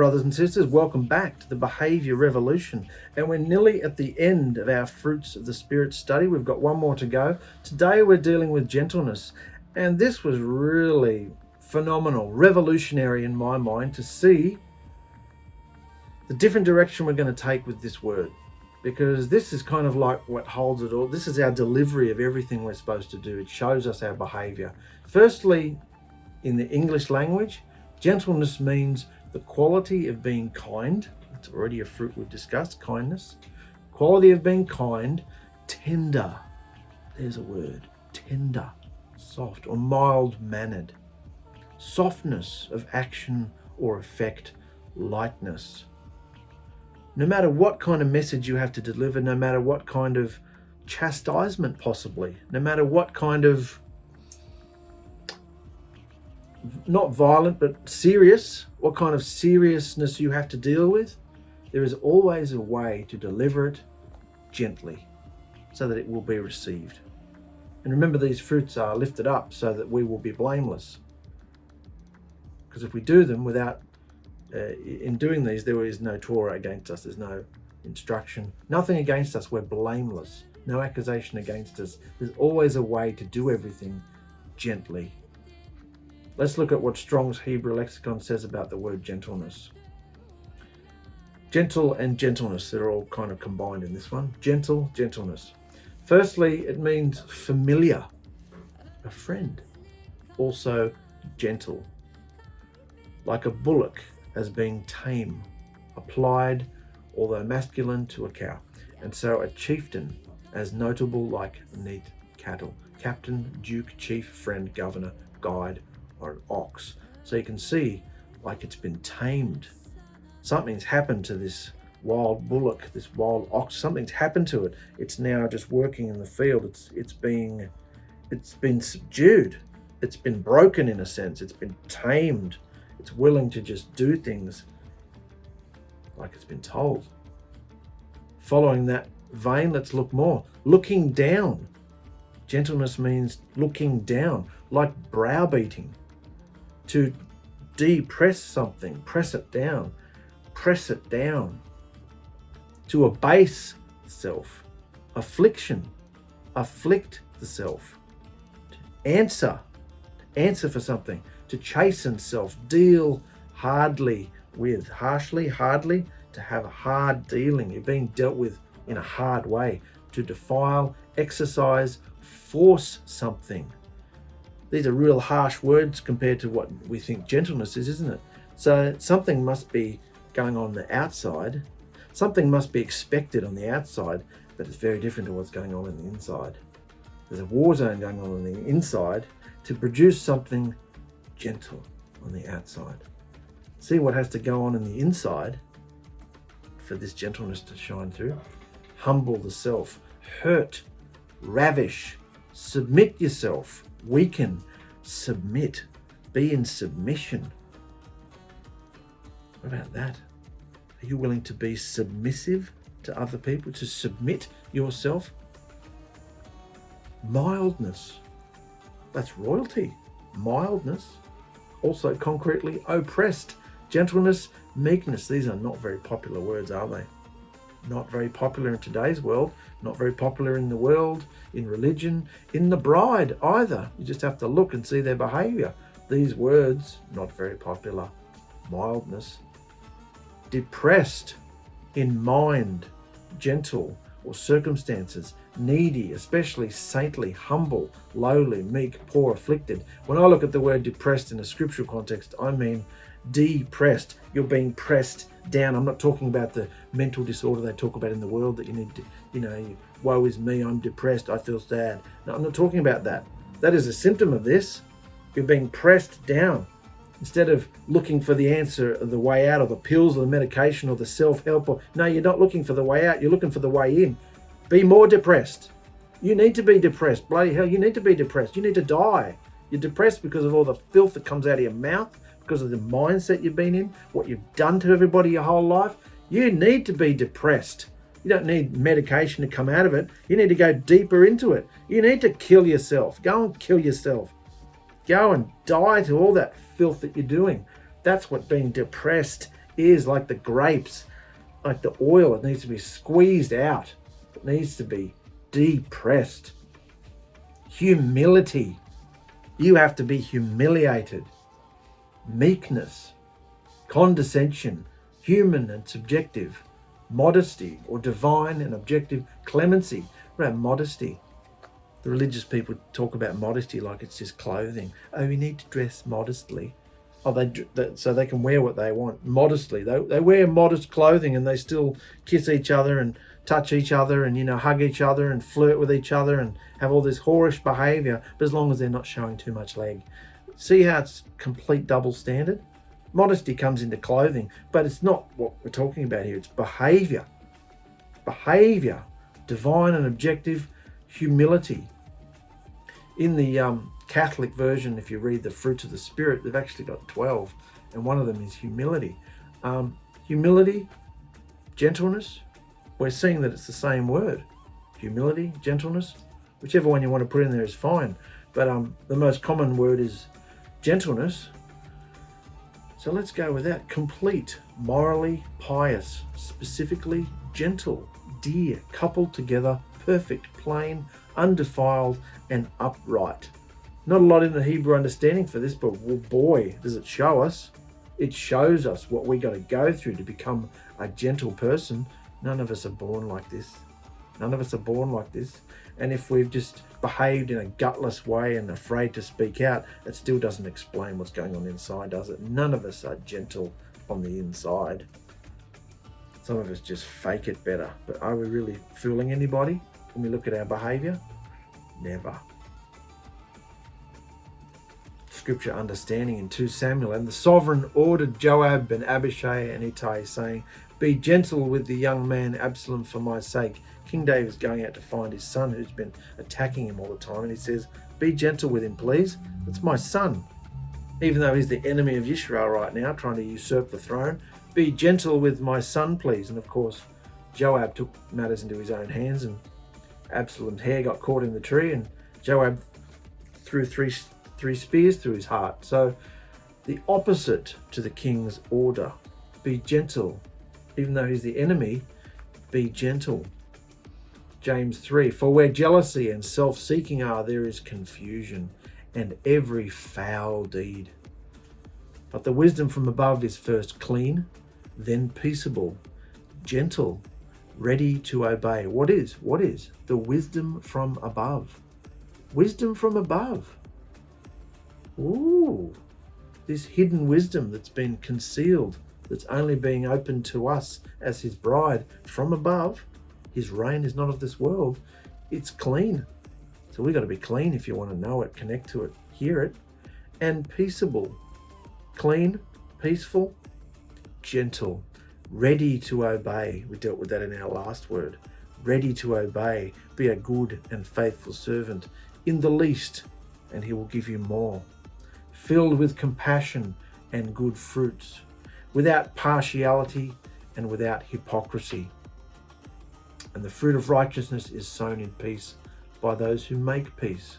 brothers and sisters, welcome back to the Behaviour Revolution, and we're nearly at the end of our Fruits of the Spirit study. We've got one more to go. Today we're dealing with gentleness, and this was really phenomenal, revolutionary in my mind to see the different direction we're going to take with this word, because this is kind of like what holds it all. This is our delivery of everything we're supposed to do. It shows us our behaviour. Firstly, in the English language, gentleness means the quality of being kind. It's already a fruit we've discussed, kindness. Quality of being kind, tender. There's a word, tender, soft or mild-mannered. Softness of action or effect, lightness. No matter what kind of message you have to deliver, no matter what kind of chastisement possibly, no matter what kind of, not violent, but serious, what kind of seriousness you have to deal with, there is always a way to deliver it gently so that it will be received. And remember, these fruits are lifted up so that we will be blameless. Because if we do them without, in doing these, there is no Torah against us, there's no instruction, nothing against us, we're blameless, no accusation against us. There's always a way to do everything gently. Let's look at what Strong's Hebrew lexicon says about the word gentleness. Gentle and gentleness, they're all kind of combined in this one. Gentle, gentleness. Firstly, it means familiar, a friend. Also gentle, like a bullock as being tame, applied, although masculine, to a cow. And so a chieftain as notable like neat cattle. Captain, duke, chief, friend, governor, guide, or an ox. So you can see, like, it's been tamed. Something's happened to this wild bullock, this wild ox. Something's happened to it. It's now just working in the field. It's been subdued. It's been broken in a sense. It's been tamed. It's willing to just do things like it's been told. Following that vein, let's look more. Looking down. Gentleness means looking down, like browbeating. To depress something, press it down, press it down. To abase self, affliction, afflict the self. To answer for something, to chasten self, deal hardly with, harshly, hardly, to have a hard dealing. You're being dealt with in a hard way. To defile, exercise, force something. These are real harsh words compared to what we think gentleness is, isn't it? So something must be going on the outside. Something must be expected on the outside, but it's very different to what's going on in the inside. There's a war zone going on the inside to produce something gentle on the outside. See what has to go on in the inside for this gentleness to shine through. Humble the self, hurt, ravish, submit yourself, weaken, submit, be in submission. What about that? Are you willing to be submissive to other people, to submit yourself? Mildness, that's royalty. Mildness, also concretely oppressed. Gentleness, meekness, these are not very popular words, are they? Not very popular in today's world, not very popular in the world, in religion, in the bride either. You just have to look and see their behaviour. These words, not very popular. Mildness. Depressed in mind, gentle, or circumstances, needy, especially saintly, humble, lowly, meek, poor, afflicted. When I look at the word depressed in a scriptural context, I mean depressed. You're being pressed down. I'm not talking about the mental disorder they talk about in the world that you need to, woe is me, I'm depressed, I feel sad. No, I'm not talking about that. That is a symptom of this. You're being pressed down. Instead of looking for the answer, or the way out, or the pills, or the medication, or the self-help, no, you're not looking for the way out, you're looking for the way in. Be more depressed. You need to be depressed. Bloody hell, you need to be depressed. You need to die. You're depressed because of all the filth that comes out of your mouth, because of the mindset you've been in, what you've done to everybody your whole life. You need to be depressed. You don't need medication to come out of it. You need to go deeper into it. You need to kill yourself. Go and kill yourself. Go and die to all that filth that you're doing. That's what being depressed is like the grapes, like the oil. It needs to be squeezed out. It needs to be depressed. Humility. You have to be humiliated. Meekness. Condescension. Human and subjective. Modesty, or divine and objective clemency. What about modesty? The religious people talk about modesty like it's just clothing. Oh, you need to dress modestly. Oh, so they can wear what they want modestly. They wear modest clothing and they still kiss each other and touch each other and, hug each other and flirt with each other and have all this whorish behaviour, but as long as they're not showing too much leg. See how it's complete double standard? Modesty comes into clothing, but it's not what we're talking about here. It's behaviour. Behaviour. Divine and objective humility. In the Catholic version, if you read the fruits of the Spirit, they've actually got 12, and one of them is humility. Humility, gentleness, we're seeing that it's the same word. Humility, gentleness, whichever one you want to put in there is fine. But the most common word is gentleness. So let's go with that. Complete, morally pious, specifically gentle, dear, coupled together, perfect, plain, undefiled, and upright. Not a lot in the Hebrew understanding for this, but well, boy, does it show us. It shows us what we got to go through to become a gentle person. None of us are born like this. None of us are born like this. And if we've just behaved in a gutless way and afraid to speak out, it still doesn't explain what's going on inside, does it? None of us are gentle on the inside. Some of us just fake it better. But are we really fooling anybody when we look at our behaviour? Never. Scripture understanding in 2 Samuel, and the sovereign ordered Joab and Abishai and Ittai, saying, be gentle with the young man Absalom for my sake. King David's going out to find his son who's been attacking him all the time, and he says, be gentle with him, please. It's my son. Even though he's the enemy of Israel right now, trying to usurp the throne, be gentle with my son, please. And of course, Joab took matters into his own hands, and Absalom's hair got caught in the tree, and Joab threw three spears through his heart. So the opposite to the king's order, be gentle. Even though he's the enemy, be gentle. James 3, for where jealousy and self-seeking are, there is confusion and every foul deed. But the wisdom from above is first clean, then peaceable, gentle, ready to obey. What is the wisdom from above? Wisdom from above. Ooh, this hidden wisdom that's been concealed, that's only being opened to us as his bride from above. His reign is not of this world. It's clean. So we've got to be clean if you want to know it, connect to it, hear it. And peaceable. Clean, peaceful, gentle, ready to obey. We dealt with that in our last word. Ready to obey. Be a good and faithful servant in the least, and he will give you more. Filled with compassion and good fruits, without partiality and without hypocrisy. And the fruit of righteousness is sown in peace by those who make peace.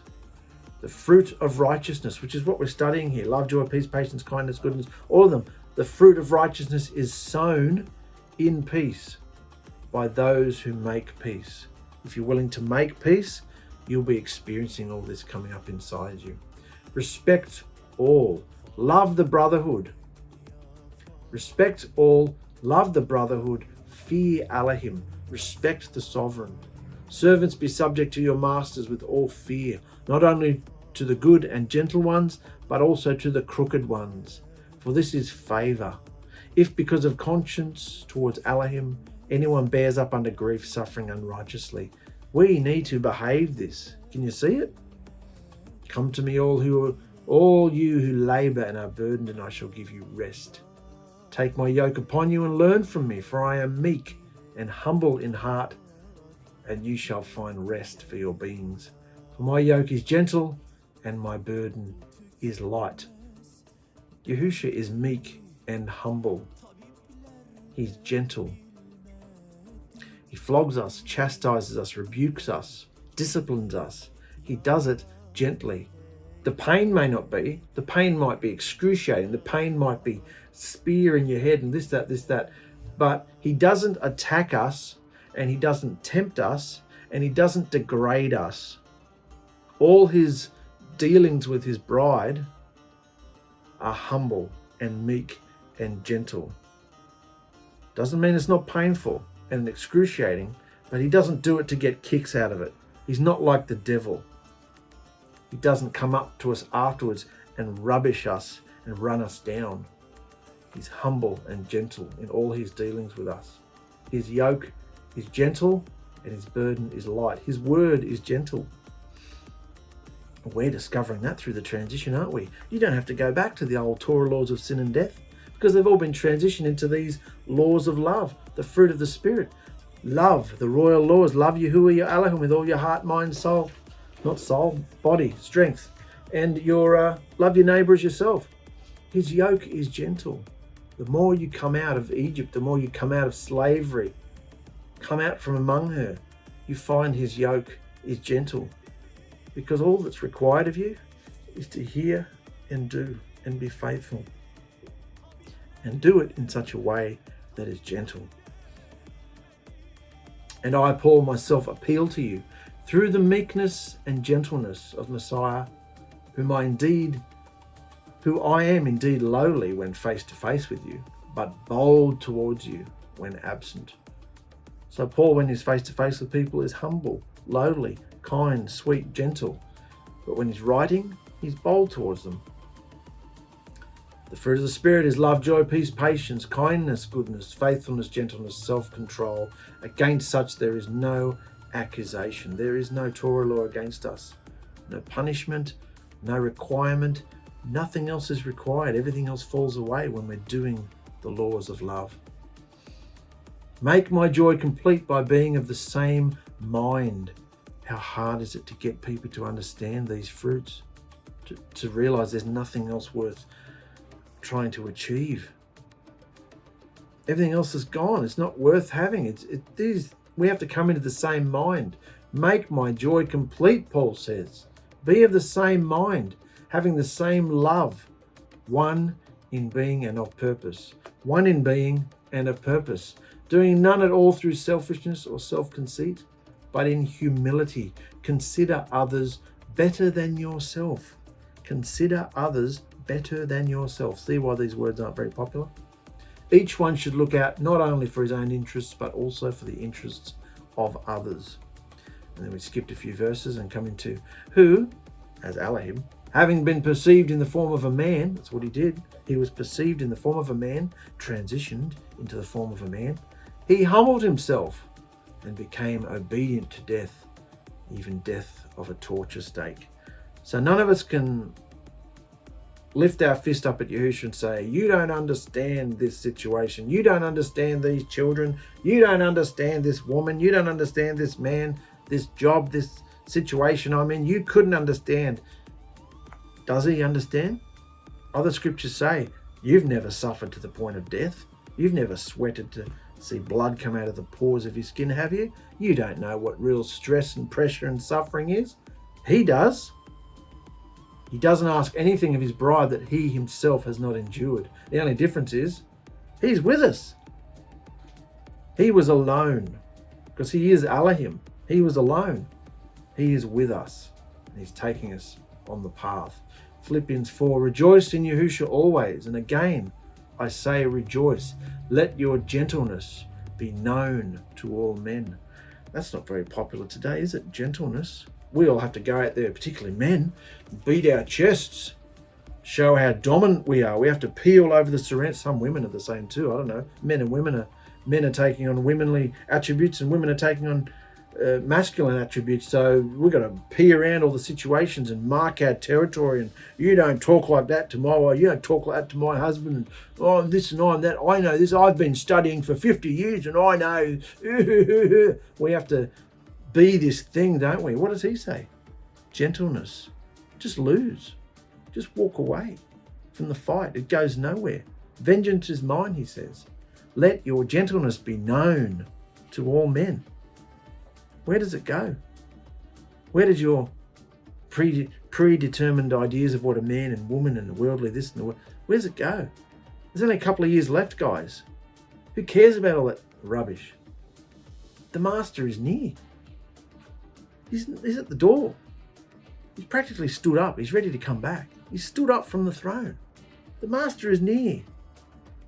The fruit of righteousness, which is what we're studying here, love, joy, peace, patience, kindness, goodness, all of them. The fruit of righteousness is sown in peace by those who make peace. If you're willing to make peace, you'll be experiencing all this coming up inside you. Respect all. Love the brotherhood. Respect all. Love the brotherhood. Fear Elohim. Respect the sovereign. Servants, be subject to your masters with all fear, not only to the good and gentle ones, but also to the crooked ones. For this is favour. If because of conscience towards Elohim, anyone bears up under grief, suffering unrighteously, we need to behave this. Can you see it? Come to me all you who labour and are burdened, and I shall give you rest. Take my yoke upon you and learn from me, for I am meek and humble in heart, and you shall find rest for your beings. For my yoke is gentle and my burden is light. Yahusha is meek and humble. He's gentle. He flogs us, chastises us, rebukes us, disciplines us. He does it gently. The pain may not be. The pain might be excruciating. The pain might be spear in your head and this, that. But he doesn't attack us, and he doesn't tempt us, and he doesn't degrade us. All his dealings with his bride are humble and meek and gentle. Doesn't mean it's not painful and excruciating, but he doesn't do it to get kicks out of it. He's not like the devil. He doesn't come up to us afterwards and rubbish us and run us down. He's humble and gentle in all his dealings with us. His yoke is gentle and his burden is light. His word is gentle. We're discovering that through the transition, aren't we? You don't have to go back to the old Torah laws of sin and death, because they've all been transitioned into these laws of love, the fruit of the Spirit. Love, the royal laws. Love Yahuah your Elohim with all your heart, mind, soul, not soul, body, strength. And love your neighbor as yourself. His yoke is gentle. The more you come out of Egypt, the more you come out of slavery, come out from among her, you find his yoke is gentle. Because all that's required of you is to hear and do and be faithful. And do it in such a way that is gentle. And I, Paul, myself appeal to you through the meekness and gentleness of Messiah, who I am indeed lowly when face to face with you, but bold towards you when absent. So Paul, when he's face to face with people, is humble, lowly, kind, sweet, gentle. But when he's writing, he's bold towards them. The fruit of the Spirit is love, joy, peace, patience, kindness, goodness, faithfulness, gentleness, self-control. Against such there is no accusation. There is no Torah law against us. No punishment, no requirement. Nothing else is required. Everything else falls away when we're doing the laws of love. Make my joy complete by being of the same mind. How hard is it to get people to understand these fruits? To realize there's nothing else worth trying to achieve. Everything else is gone. It's not worth having. We have to come into the same mind. Make my joy complete, Paul says. Be of the same mind, having the same love, one in being and of purpose. One in being and of purpose. Doing none at all through selfishness or self-conceit, but in humility. Consider others better than yourself. Consider others better than yourself. See why these words aren't very popular? Each one should look out not only for his own interests, but also for the interests of others. And then we skipped a few verses and come into who, as Elohim, having been perceived in the form of a man, that's what he did. He was perceived in the form of a man, transitioned into the form of a man. He humbled himself and became obedient to death, even death of a torture stake. So none of us can lift our fist up at Yahusha and say, you don't understand this situation. You don't understand these children. You don't understand this woman. You don't understand this man, this job, this situation I'm in. You couldn't understand. Does he understand? Other scriptures say, you've never suffered to the point of death. You've never sweated to see blood come out of the pores of your skin, have you? You don't know what real stress and pressure and suffering is. He does. He doesn't ask anything of his bride that he himself has not endured. The only difference is he's with us. He was alone because he is Elohim. He was alone. He is with us and he's taking us on the path. Philippians 4, rejoice in Yahusha always. And again, I say rejoice. Let your gentleness be known to all men. That's not very popular today, is it? Gentleness. We all have to go out there, particularly men, beat our chests, show how dominant we are. We have to peel over the surrender. Some women are the same too. I don't know. Men are taking on womanly attributes and women are taking on masculine attributes. So we've got to pee around all the situations and mark our territory. And you don't talk like that to my wife. You don't talk like that to my husband. And I'm this and I'm that. I know this. I've been studying for 50 years and I know. We have to be this thing, don't we? What does he say? Gentleness. Just lose. Just walk away from the fight. It goes nowhere. Vengeance is mine, he says. Let your gentleness be known to all men. Where does it go? Where does your predetermined ideas of what a man and woman and the worldly this and the world, where does it go? There's only a couple of years left, guys. Who cares about all that rubbish? The Master is near. He's at the door. He's practically stood up. He's ready to come back. He's stood up from the throne. The Master is near.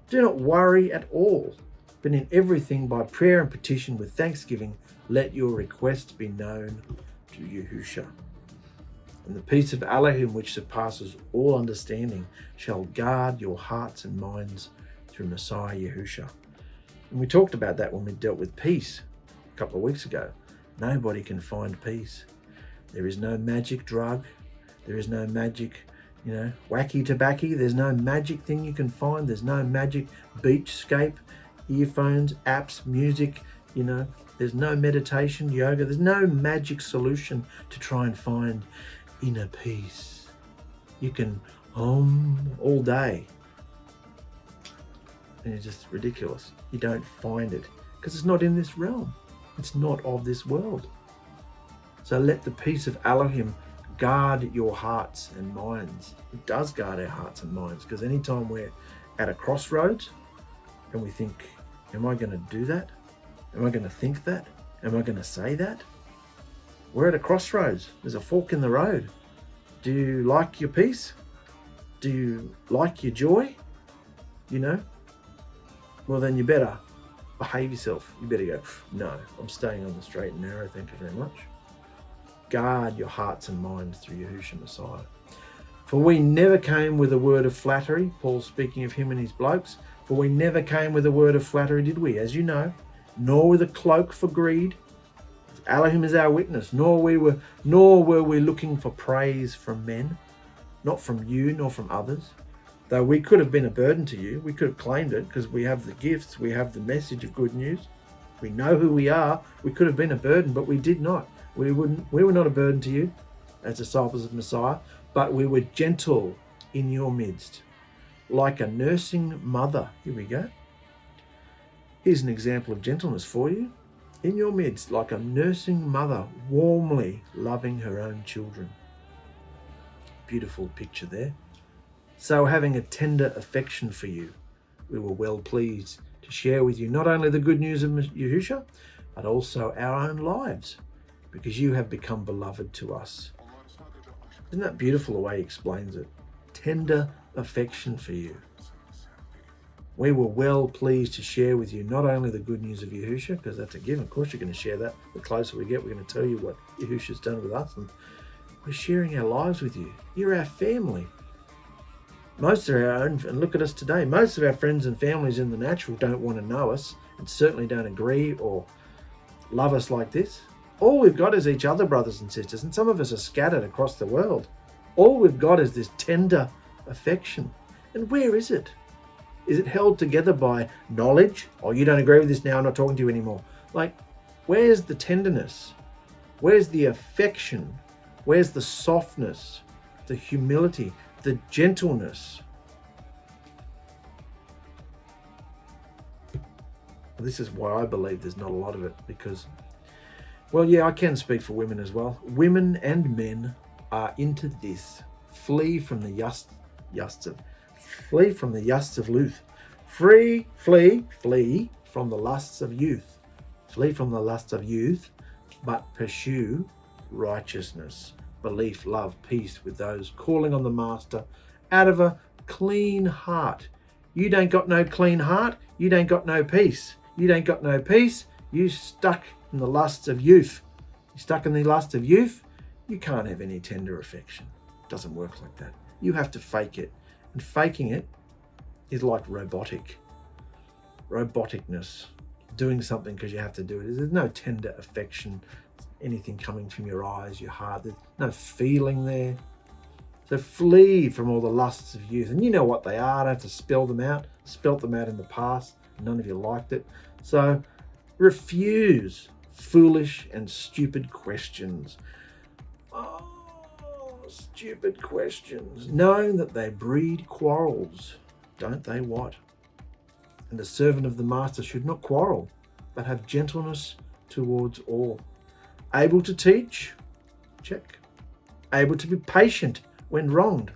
Do not worry at all, but in everything by prayer and petition with thanksgiving, let your requests be known to Yahusha. And the peace of Elohim, which surpasses all understanding, shall guard your hearts and minds through Messiah Yahusha. And we talked about that when we dealt with peace a couple of weeks ago. Nobody can find peace. There is no magic drug. There is no magic, wacky tobacco. There's no magic thing you can find. There's no magic beachscape, earphones, apps, music, There's no meditation, yoga. There's no magic solution to try and find inner peace. You can all day. And it's just ridiculous. You don't find it because it's not in this realm. It's not of this world. So let the peace of Elohim guard your hearts and minds. It does guard our hearts and minds, because anytime we're at a crossroads and we think, am I going to do that? Am I going to think that? Am I going to say that? We're at a crossroads. There's a fork in the road. Do you like your peace? Do you like your joy? Well, then you better behave yourself. You better go, no, I'm staying on the straight and narrow. Thank you very much. Guard your hearts and minds through Yahushua Messiah. For we never came with a word of flattery. Paul's speaking of him and his blokes. For we never came with a word of flattery, did we? As you know, nor with a cloak for greed. Elohim is our witness. Nor were we looking for praise from men, not from you, nor from others. Though we could have been a burden to you, we could have claimed it because we have the gifts, we have the message of good news. We know who we are. We could have been a burden, but we did not. We were not a burden to you as disciples of Messiah, but we were gentle in your midst, like a nursing mother. Here we go. Here's an example of gentleness for you. In your midst, like a nursing mother, warmly loving her own children. Beautiful picture there. So having a tender affection for you, we were well pleased to share with you not only the good news of Yahusha, but also our own lives, because you have become beloved to us. Isn't that beautiful the way he explains it? Tender affection for you. We were well pleased to share with you not only the good news of Yahusha, because that's a given. Of course you're going to share that. The closer we get, we're going to tell you what Yahusha's done with us, and we're sharing our lives with you. You're our family. Most of our own, and look at us today, most of our friends and families in the natural don't want to know us and certainly don't agree or love us like this. All we've got is each other, brothers and sisters, and some of us are scattered across the world. All we've got is this tender affection. And where is it? Is it held together by knowledge? Oh, you don't agree with this now, I'm not talking to you anymore. Like, where's the tenderness? Where's the affection? Where's the softness, the humility, the gentleness? This is why I believe there's not a lot of it, because, well, yeah, I can speak for women as well. Women and men are into this. Flee from the yusts of youth. Flee from the lusts of youth. Flee from the lusts of youth, but pursue righteousness, belief, love, peace with those calling on the Master out of a clean heart. You don't got no clean heart, you don't got no peace. You don't got no peace, you stuck in the lusts of youth. You stuck in the lust of youth, you can't have any tender affection. It doesn't work like that. You have to fake it. And faking it is like roboticness, doing something because you have to do it. There's no tender affection, anything coming from your eyes, your heart. There's no feeling there. So flee from all the lusts of youth. And you know what they are. I don't have to spell them out. Spelt them out in the past. None of you liked it. So refuse foolish and stupid questions. Oh, stupid questions. Knowing that they breed quarrels. Don't they what? And a servant of the Master should not quarrel, but have gentleness towards all. Able to teach? Check. Able to be patient when wronged.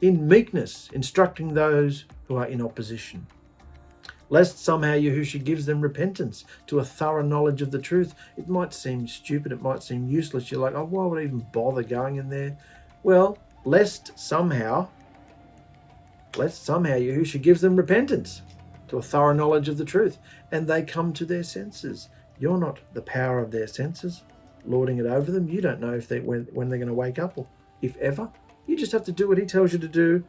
in meekness, instructing those who are in opposition. Lest somehow Yahusha gives them repentance to a thorough knowledge of the truth. It might seem stupid, it might seem useless. You're like, oh, why would I even bother going in there? Well, lest somehow Yahusha gives them repentance to a thorough knowledge of the truth, and they come to their senses. You're not the power of their senses, lording it over them. You don't know if when they're going to wake up, or if ever. You just have to do what he tells you to do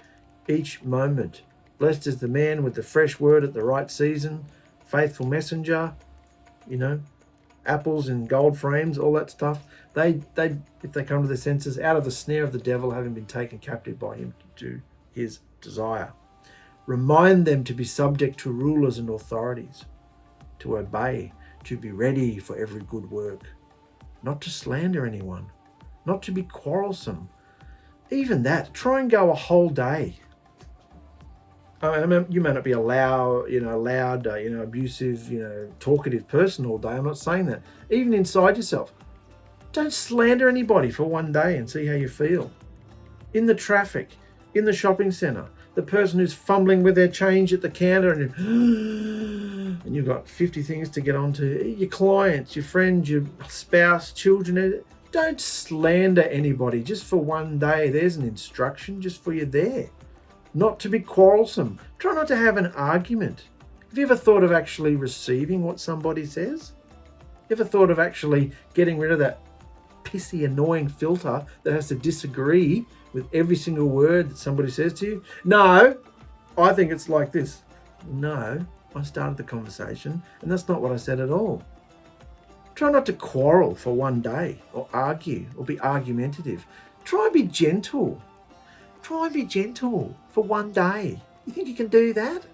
each moment. Blessed is the man with the fresh word at the right season, faithful messenger, apples in gold frames, all that stuff. They if they come to their senses, out of the snare of the devil, having been taken captive by him to his desire. Remind them to be subject to rulers and authorities, to obey, to be ready for every good work, not to slander anyone, not to be quarrelsome. Even that, try and go a whole day. I mean, you may not be a loud, abusive, talkative person all day. I'm not saying that. Even inside yourself, don't slander anybody for one day and see how you feel. In the traffic, in the shopping centre, the person who's fumbling with their change at the counter and you've got 50 things to get onto, your clients, your friends, your spouse, children. Don't slander anybody just for one day. There's an instruction just for you there. Not to be quarrelsome. Try not to have an argument. Have you ever thought of actually receiving what somebody says? You ever thought of actually getting rid of that pissy, annoying filter that has to disagree with every single word that somebody says to you? No, I think it's like this. No, I started the conversation and that's not what I said at all. Try not to quarrel for one day or argue or be argumentative. Try and be gentle. Try and be gentle for one day. You think you can do that?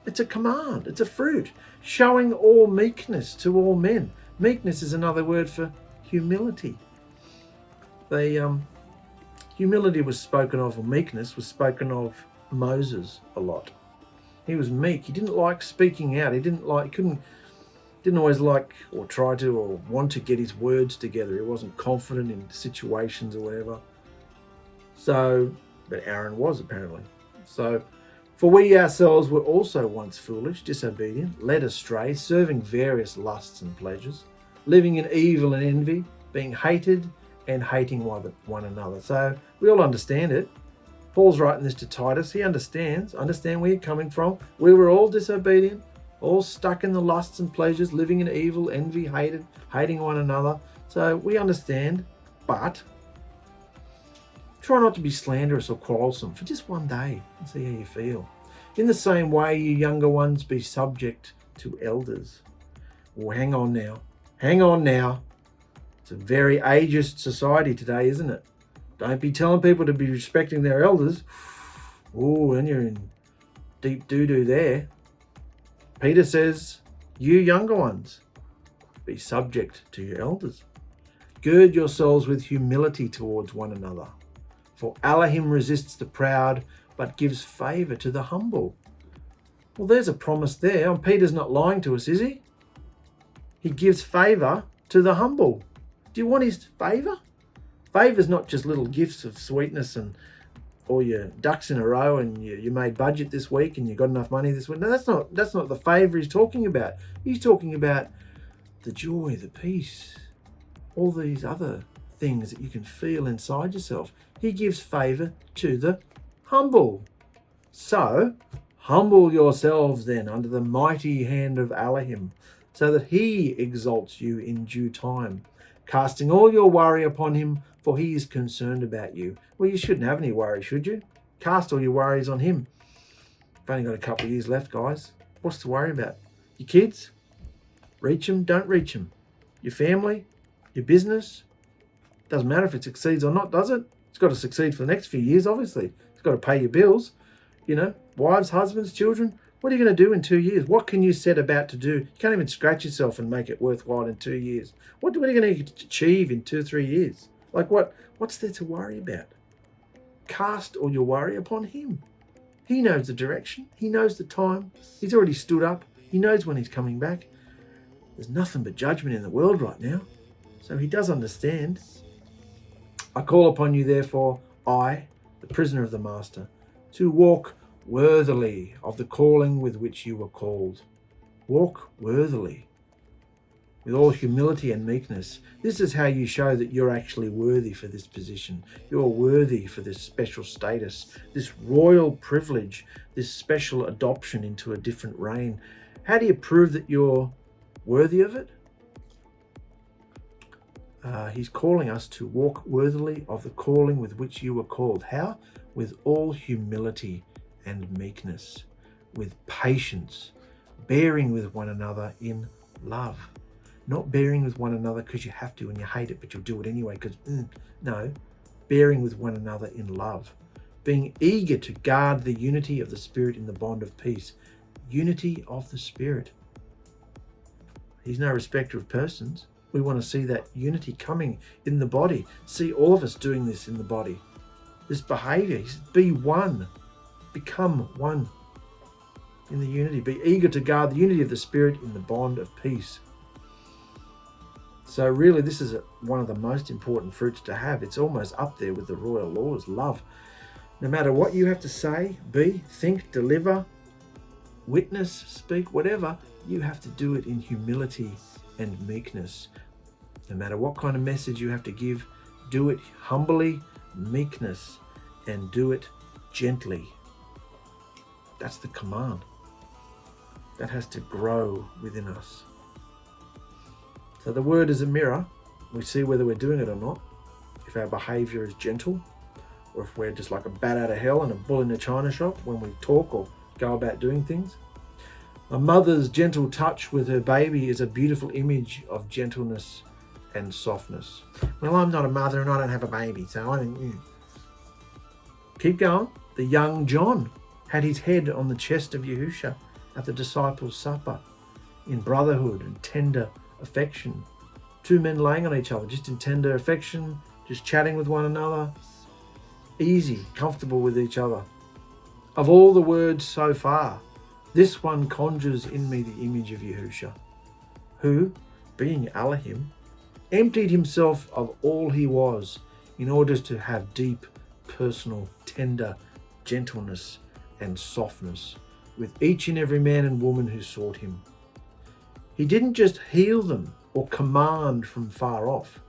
It's a command. It's a fruit. Showing all meekness to all men. Meekness is another word for humility. Humility was spoken of, or meekness was spoken of Moses a lot. He was meek. He didn't like speaking out. He didn't always like or try to or want to get his words together. He wasn't confident in situations or whatever. But Aaron was apparently. So, for we ourselves were also once foolish, disobedient, led astray, serving various lusts and pleasures, living in evil and envy, being hated and hating one another. So we all understand it. Paul's writing this to Titus. He understand where you're coming from. We were all disobedient, all stuck in the lusts and pleasures, living in evil, envy, hating one another. So we understand, but try not to be slanderous or quarrelsome for just one day and see how you feel. In the same way, you younger ones, be subject to elders. Well, hang on now. It's a very ageist society today, isn't it? Don't be telling people to be respecting their elders. Oh, and you're in deep doo-doo there. Peter says, you younger ones, be subject to your elders. Gird yourselves with humility towards one another. For Elohim resists the proud, but gives favour to the humble. Well, there's a promise there. And Peter's not lying to us, is he? He gives favour to the humble. Do you want his favour? Favour's not just little gifts of sweetness and all your ducks in a row and you made budget this week and you got enough money this week. No, that's not the favour he's talking about. He's talking about the joy, the peace, all these other things that you can feel inside yourself. He gives favour to the humble. So, humble yourselves then under the mighty hand of Elohim, so that he exalts you in due time, casting all your worry upon him, for he is concerned about you. Well, you shouldn't have any worry, should you? Cast all your worries on him. You've only got a couple of years left, guys. What's to worry about? Your kids? Reach them, don't reach them. Your family? Your business? Doesn't matter if it succeeds or not, does it? It's got to succeed for the next few years, obviously. It's got to pay your bills. Wives, husbands, children. What are you going to do in 2 years? What can you set about to do? You can't even scratch yourself and make it worthwhile in 2 years. What are you going to achieve in 2 or 3 years? Like what's there to worry about? Cast all your worry upon him. He knows the direction. He knows the time. He's already stood up. He knows when he's coming back. There's nothing but judgment in the world right now. So he does understand. I call upon you, therefore, I, the prisoner of the Master, to walk worthily of the calling with which you were called. Walk worthily, with all humility and meekness. This is how you show that you're actually worthy for this position. You're worthy for this special status, this royal privilege, this special adoption into a different reign. How do you prove that you're worthy of it? He's calling us to walk worthily of the calling with which you were called. How? With all humility and meekness, with patience, bearing with one another in love. Not bearing with one another because you have to and you hate it, but you'll do it anyway because, no. Bearing with one another in love. Being eager to guard the unity of the Spirit in the bond of peace. Unity of the Spirit. He's no respecter of persons. We want to see that unity coming in the body. See all of us doing this in the body. This behavior. He says, be one. Become one in the unity. Be eager to guard the unity of the Spirit in the bond of peace. So really, this is one of the most important fruits to have. It's almost up there with the royal laws, love. No matter what you have to say, be, think, deliver, witness, speak, whatever, you have to do it in humility and meekness. No matter what kind of message you have to give, do it humbly, meekness, and do it gently. That's the command. That has to grow within us. So the word is a mirror. We see whether we're doing it or not. If our behaviour is gentle, or if we're just like a bat out of hell and a bull in a china shop when we talk or go about doing things. A mother's gentle touch with her baby is a beautiful image of gentleness and softness. Well, I'm not a mother and I don't have a baby, so I don't... Keep going. The young John had his head on the chest of Yahusha at the disciples' supper in brotherhood and tender affection. Two men laying on each other, just in tender affection, just chatting with one another, easy, comfortable with each other. Of all the words so far, this one conjures in me the image of Yahusha, who, being Elohim, emptied himself of all he was in order to have deep, personal, tender gentleness and softness with each and every man and woman who sought him. He didn't just heal them or command from far off.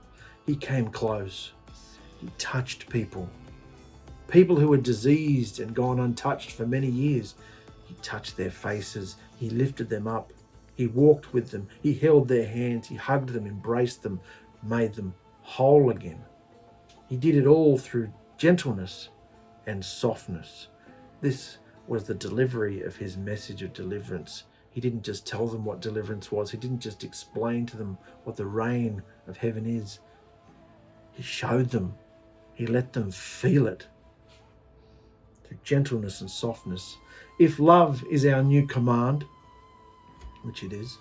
He came close. He touched people who were diseased and gone untouched for many years. He touched their faces. He lifted them up. He walked with them. He held their hands. He hugged them, embraced them, made them whole again. He did it all through gentleness and softness. This was the delivery of his message of deliverance. He didn't just tell them what deliverance was. He didn't just explain to them what the reign of heaven is. He showed them. He let them feel it through gentleness and softness. If love is our new command, which it is,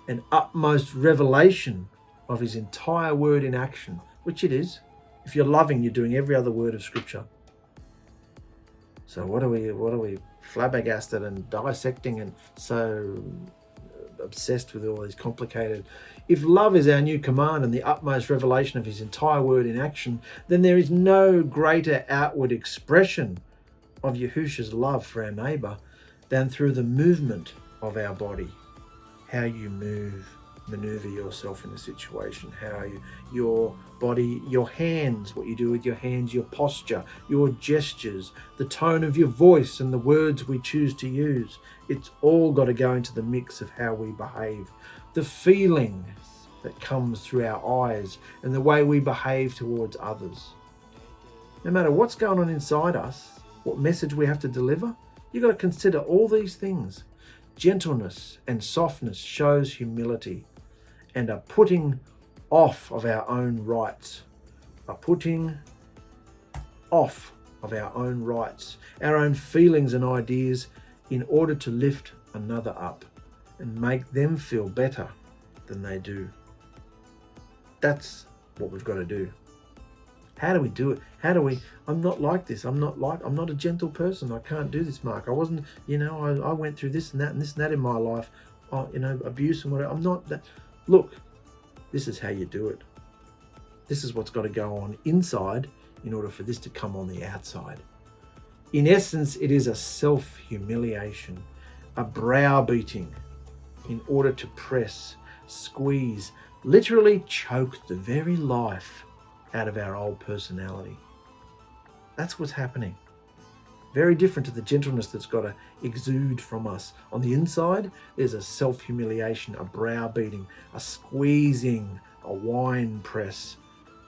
an utmost revelation of his entire word in action, which it is. If you're loving, you're doing every other word of Scripture. So what are we flabbergasted and dissecting and so obsessed with all these complicated? If love is our new command and the utmost revelation of his entire word in action, then there is no greater outward expression of Yahusha's love for our neighbour than through the movement of our body. How you maneuver yourself in a situation, your body, your hands, what you do with your hands, your posture, your gestures, the tone of your voice and the words we choose to use. It's all got to go into the mix of how we behave. The feeling that comes through our eyes and the way we behave towards others. No matter what's going on inside us, what message we have to deliver, you've got to consider all these things. Gentleness and softness shows humility and a putting off of our own rights. A putting off of our own rights, our own feelings and ideas in order to lift another up and make them feel better than they do. That's what we've got to do. How do we do it? I'm not like this. I'm not a gentle person. I can't do this, Mark. I wasn't, I went through this and that in my life. Abuse and whatever. I'm not that. Look, this is how you do it. This is what's got to go on inside in order for this to come on the outside. In essence, it is a self-humiliation, a browbeating in order to press, squeeze, literally choke the very life out of our old personality. That's what's happening. Very different to the gentleness that's got to exude from us. On the inside, there's a self-humiliation, a browbeating, a squeezing, a wine press,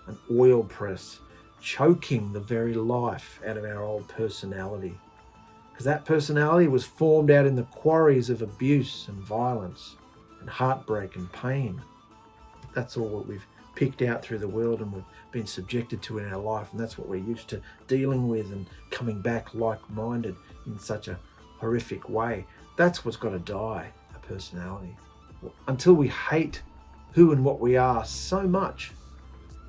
an oil press, choking the very life out of our old personality. Because that personality was formed out in the quarries of abuse and violence and heartbreak and pain. That's all that we've picked out through the world and we've been subjected to in our life, and that's what we're used to dealing with and coming back like-minded in such a horrific way. That's what's got to die, a personality. Until we hate who and what we are so much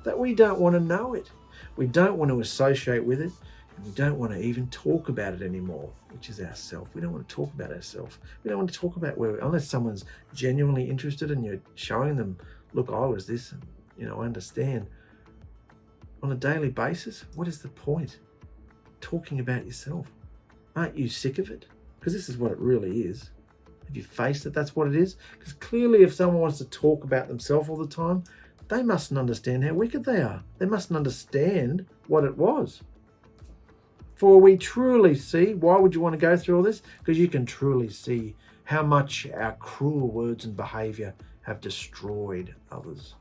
that we don't want to know it. We don't want to associate with it, and we don't want to even talk about it anymore, which is ourself. We don't want to talk about ourselves. We don't want to talk about unless someone's genuinely interested and you're showing them, look, I was this, and I understand. On a daily basis, what is the point? Talking about yourself. Aren't you sick of it? Because this is what it really is. Have you faced it? That's what it is. Because clearly if someone wants to talk about themselves all the time, they mustn't understand how wicked they are. They mustn't understand what it was. For we truly see, why would you want to go through all this? Because you can truly see how much our cruel words and behaviour have destroyed others,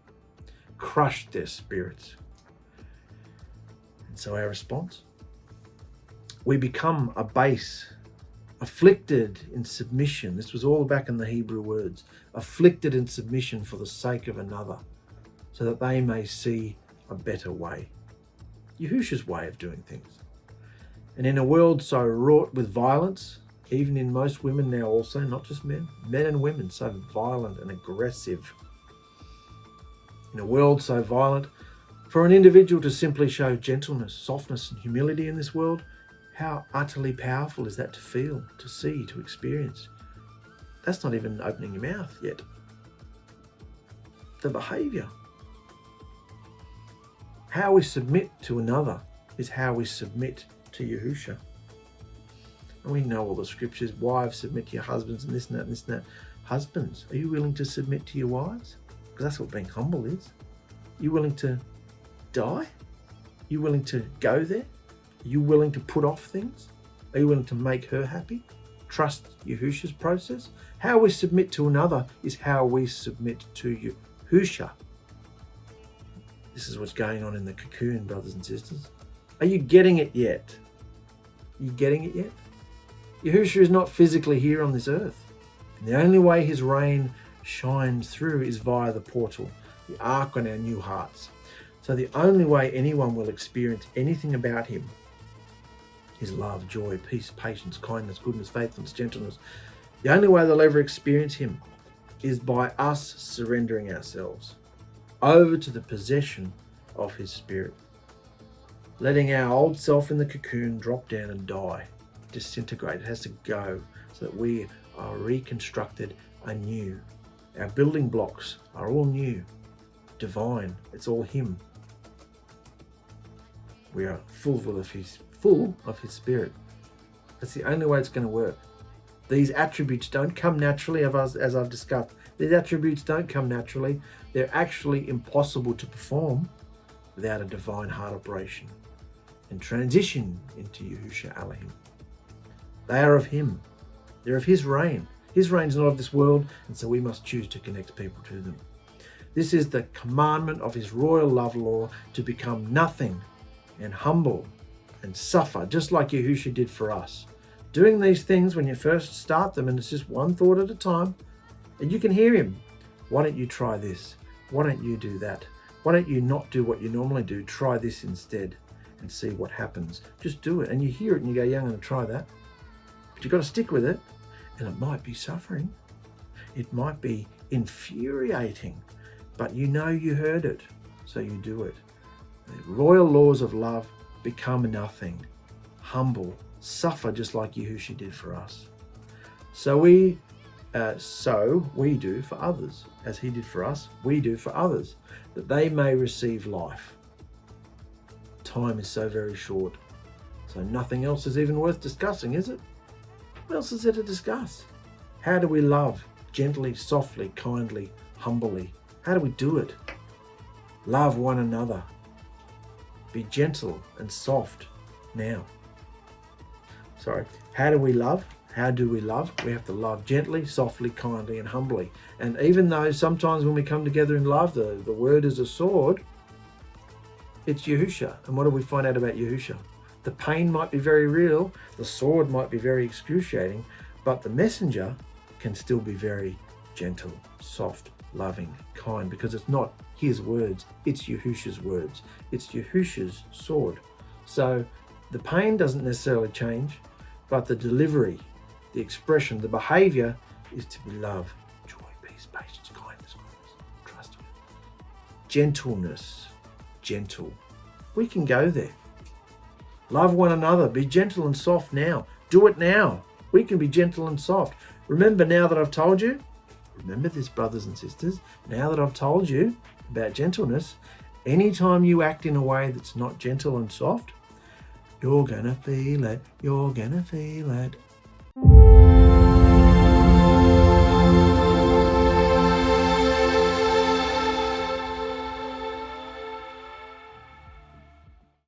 crushed their spirits. And so our response? We become a base, afflicted in submission. This was all back in the Hebrew words. Afflicted in submission for the sake of another, so that they may see a better way. Yahusha's way of doing things. And in a world so wrought with violence, even in most women now also, not just men and women, so violent and aggressive. In a world so violent, for an individual to simply show gentleness, softness and humility in this world, how utterly powerful is that to feel, to see, to experience? That's not even opening your mouth yet. The behaviour. How we submit to another is how we submit to Yahusha. And we know all the scriptures. Wives, submit to your husbands, and this and that and this and that. Husbands, are you willing to submit to your wives? Because that's what being humble is. Are you willing to die? Are you willing to go there? Are you willing to put off things? Are you willing to make her happy? Trust Yahusha's process. How we submit to another is how we submit to Yahusha. This is what's going on in the cocoon, brothers and sisters. Are you getting it yet? Are you getting it yet? Yahusha is not physically here on this earth. And the only way his reign shines through is via the portal, the ark on our new hearts. So the only way anyone will experience anything about him is love, joy, peace, patience, kindness, goodness, faithfulness, gentleness. The only way they'll ever experience him is by us surrendering ourselves over to the possession of his spirit. Letting our old self in the cocoon drop down and die, disintegrate. It has to go so that we are reconstructed anew. Our building blocks are all new, divine. It's all him. We are full of his spirit. That's the only way it's going to work. These attributes don't come naturally, as I've discussed. These attributes don't come naturally. They're actually impossible to perform without a divine heart operation and transition into Yahushua Elohim. They are of him. They're of his reign. His reign is not of this world, and so we must choose to connect people to them. This is the commandment of his royal love law, to become nothing and humble and suffer, just like Yahusha did for us. Doing these things when you first start them, and it's just one thought at a time, and you can hear him. Why don't you try this? Why don't you do that? Why don't you not do what you normally do? Try this instead and see what happens. Just do it. And you hear it and you go, yeah, I'm going to try that. But you've got to stick with it. And it might be suffering. It might be infuriating. But you know you heard it, so you do it. The royal laws of love: become nothing, humble, suffer just like Yahushua did for us. So we do for others. As he did for us, we do for others, that they may receive life. time is so very short. So nothing else is even worth discussing, is it? What else is there to discuss? How do we love? Gently, softly, kindly, humbly. How do we do it? Love one another. Be gentle and soft now. How do we love? How do we love? We have to love gently, softly, kindly, and humbly. And even though sometimes when we come together in love, the word is a sword, it's Yahusha. And what do we find out about Yahusha? The pain might be very real, the sword might be very excruciating, but the messenger can still be very gentle, soft, loving, kind, because it's not his words, it's Yahusha's words. It's Yahusha's sword. So the pain doesn't necessarily change, but the delivery, the expression, the behavior is to be love, joy, peace, patience, kindness, goodness, trust, gentleness, gentle. We can go there. Love one another. Be gentle and soft now. Do it now. We can be gentle and soft. Remember now that I've told you, remember this, brothers and sisters, now that I've told you about gentleness, anytime you act in a way that's not gentle and soft, you're going to feel it. You're going to feel it.